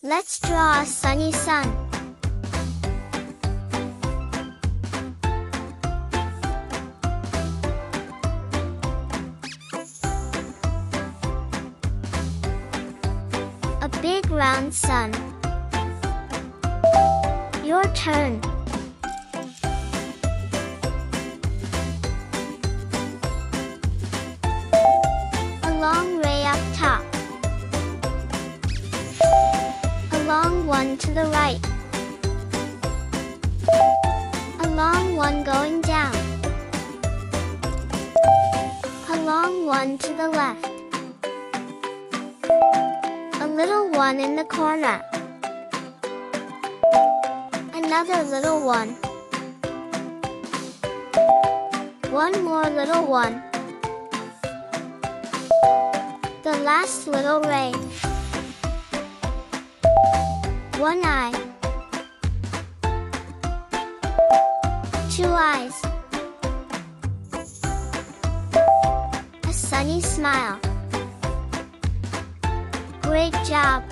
Let's draw a sunny sun. A big round sun. Your turn. A long ray up top. A long one to the right. A long one going down. A long one to the left. A little one in the corner. Another little one. One more little one. The last little ray. One eye. Two eyes. A sunny smile. Great job!